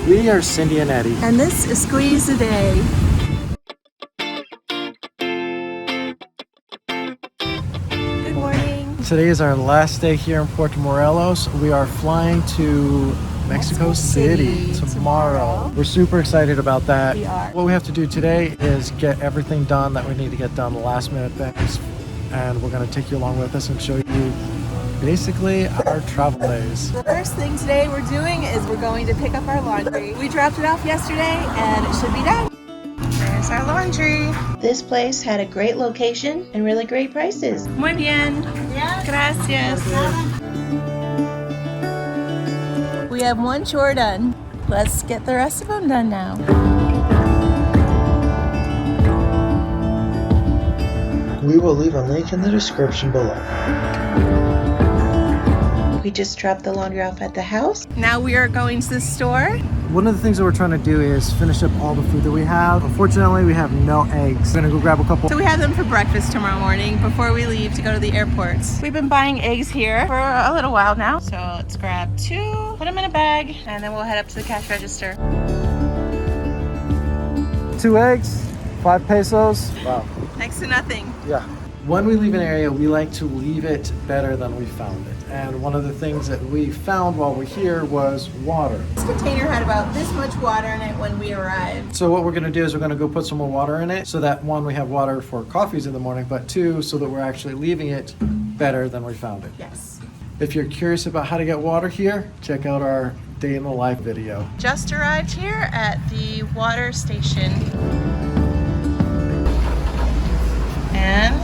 We are Cindy and Eddie. And this is Squeeze the Day. Good morning. Today is our last day here in Puerto Morelos. We are flying to Mexico City tomorrow. We're super excited about that. We are. What we have to do today is get everything done that we need to get done, the last minute things. And we're going to take you along with us and show you basically our travel days. The first thing today we're doing is we're going to pick up our laundry. We dropped it off yesterday and it should be done. There's our laundry. This place had a great location and really great prices. Muy bien. Gracias. We have one chore done. Let's get the rest of them done now. We will leave a link in the description below. We just dropped the laundry off at the house. Now we are going to the store. One of the things that we're trying to do is finish up all the food that we have. Unfortunately, we have no eggs. We're gonna go grab a couple. So we have them for breakfast tomorrow morning before we leave to go to the airport. We've been buying eggs here for a little while now. So let's grab 2, put them in a bag, and then we'll head up to the cash register. 2 eggs, 5 pesos. Wow. Next to nothing. Yeah. When we leave an area, we like to leave it better than we found it. And one of the things that we found while we're here was water. This container had about this much water in it when we arrived. So what we're gonna do is we're gonna go put some more water in it so that 1, we have water for coffees in the morning, but 2, so that we're actually leaving it better than we found it. Yes. If you're curious about how to get water here, check out our day in the life video. Just arrived here at the water station. And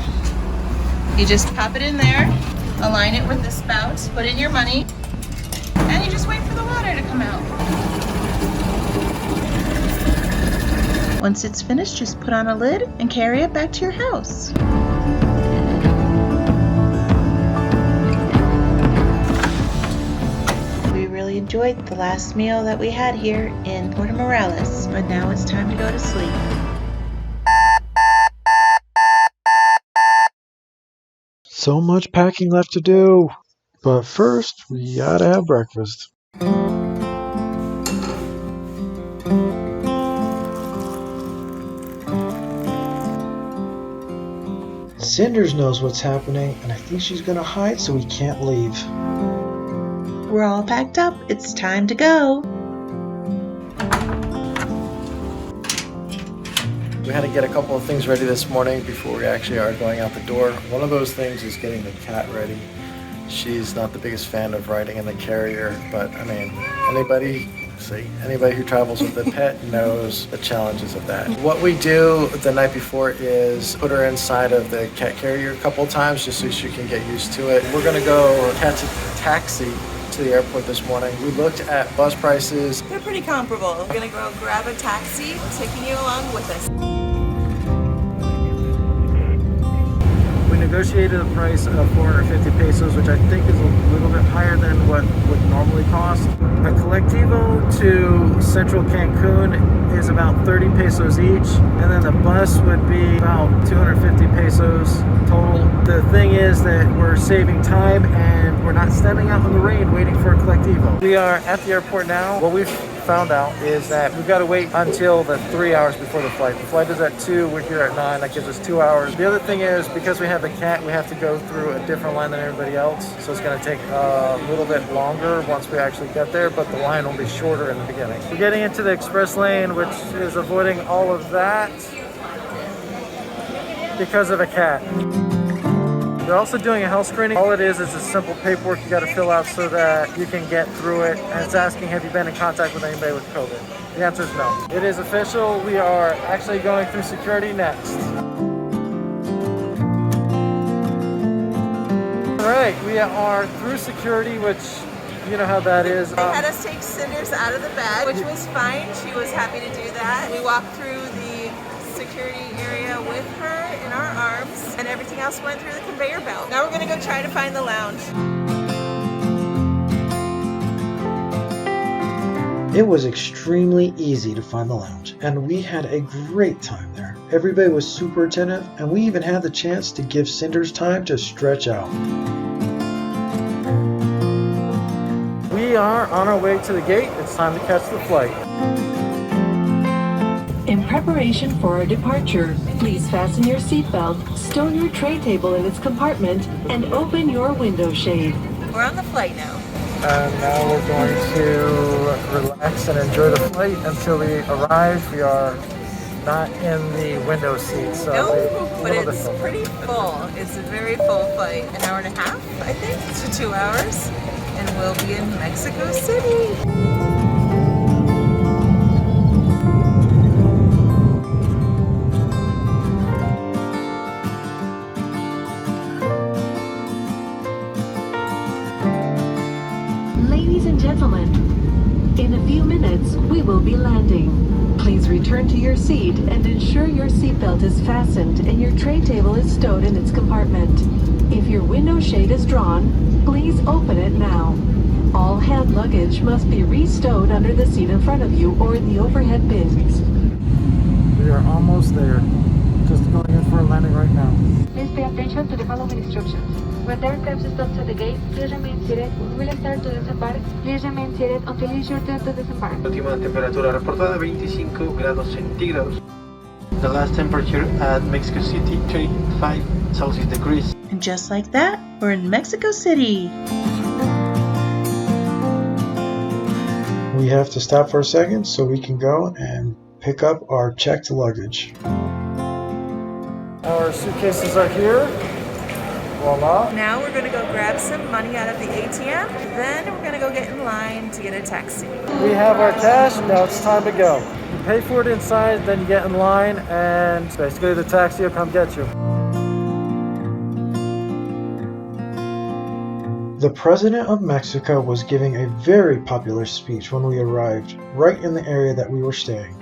you just pop it in there, align it with the spout, put in your money, and you just wait for the water to come out. Once it's finished, just put on a lid and carry it back to your house. We really enjoyed the last meal that we had here in Puerto Morelos, but now it's time to go to sleep. So much packing left to do. But first, we gotta have breakfast. Cinders knows what's happening, and I think she's gonna hide so we can't leave. We're all packed up. It's time to go. We had to get a couple of things ready this morning before we actually are going out the door. One of those things is getting the cat ready. She's not the biggest fan of riding in the carrier, but I mean, anybody who travels with a pet knows the challenges of that. What we do the night before is put her inside of the cat carrier a couple of times just so she can get used to it. We're gonna go catch a taxi to the airport this morning. We looked at bus prices. They're pretty comparable. We're gonna go grab a taxi, taking you along with us. We negotiated a price of 450 pesos, which I think is a little bit higher than what would normally cost. A colectivo to Central Cancun is about 30 pesos each, and then the bus would be about 250 pesos total. The thing is that we're saving time and we're not standing out in the rain waiting for a colectivo. We are at the airport now. What we've found out is that we've got to wait until the 3 hours before the flight. The flight is at 2, we're here at 9, that gives us 2 hours. The other thing is, because we have the cat, we have to go through a different line than everybody else, so it's going to take a little bit longer once we actually get there, but the line will be shorter in the beginning. We're getting into the express lane, which is avoiding all of that because of a cat. They're also doing a health screening. All it is a simple paperwork you got to fill out so that you can get through it. And it's asking, have you been in contact with anybody with COVID? The answer is no. It is official. We are actually going through security next. All right, we are through security, which you know how that is. They had us take Cinders out of the bag, which was fine. She was happy to do that. We walked through the security area with her in our arms, and everything else went through the conveyor belt. Now we're gonna go try to find the lounge. It was extremely easy to find the lounge, and we had a great time there. Everybody was super attentive, and we even had the chance to give Cinders time to stretch out. We we are on our way to the gate. It's time to catch the flight. In preparation for our departure, please fasten your seatbelt, stow your tray table in its compartment, and open your window shade. We're on the flight now. And now we're going to relax and enjoy the flight until we arrive. We are not in the window seat, so No, but it's pretty full. It's a very full flight. An hour and a half, I think, to 2 hours. And we'll be in Mexico City. Ladies and gentlemen, in a few minutes we will be landing. Please return to your seat and ensure your seatbelt is fastened and your tray table is stowed in its compartment. If your window shade is drawn, please open it now. All hand luggage must be re-stowed under the seat in front of you or in the overhead bins. We are almost there. Just going in for a landing right now. Please pay attention to the following instructions. When the aircraft stops at the gate, please remain seated. When we will start to disembark, please remain seated until it's your turn to disembark. Última temperatura reportada 25 grados centígrados. The last temperature at Mexico City 35 Celsius degrees. And just like that, we're in Mexico City. We have to stop for a second so we can go and pick up our checked luggage. Our suitcases are here. Voila. Now we're going to go grab some money out of the ATM. Then we're going to go get in line to get a taxi. We have our cash. Now it's time to go. You pay for it inside, then you get in line, and basically the taxi will come get you. The President of Mexico was giving a very popular speech when we arrived, right in the area that we were staying.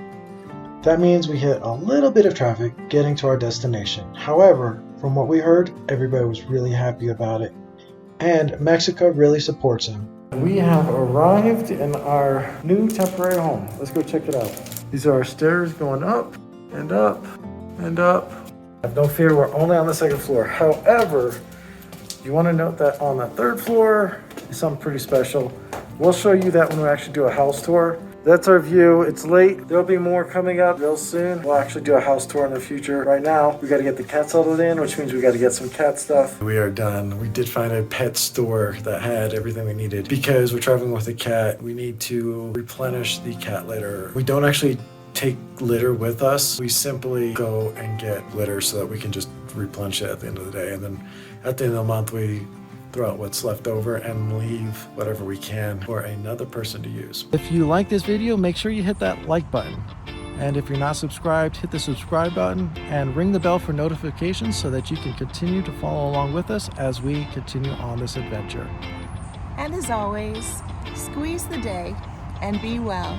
That means we hit a little bit of traffic getting to our destination. However, from what we heard, everybody was really happy about it. And Mexico really supports him. We have arrived in our new temporary home. Let's go check it out. These are our stairs going up and up and up. Have no fear, we're only on the second floor. However, you want to note that on the third floor is something pretty special. We'll show you that when we actually do a house tour. That's our view. It's late. There'll be more coming up real soon. We'll actually do a house tour in the future. Right now, we got to get the cat settled in, which means we got to get some cat stuff. We are done. We did find a pet store that had everything we needed. Because we're traveling with a cat, we need to replenish the cat litter. We don't actually take litter with us. We simply go and get litter so that we can just replenish it at the end of the day. And then at the end of the month, we throw out what's left over and leave whatever we can for another person to use. If you like this video, make sure you hit that like button. And if you're not subscribed, hit the subscribe button and ring the bell for notifications so that you can continue to follow along with us as we continue on this adventure. And as always, squeeze the day and be well.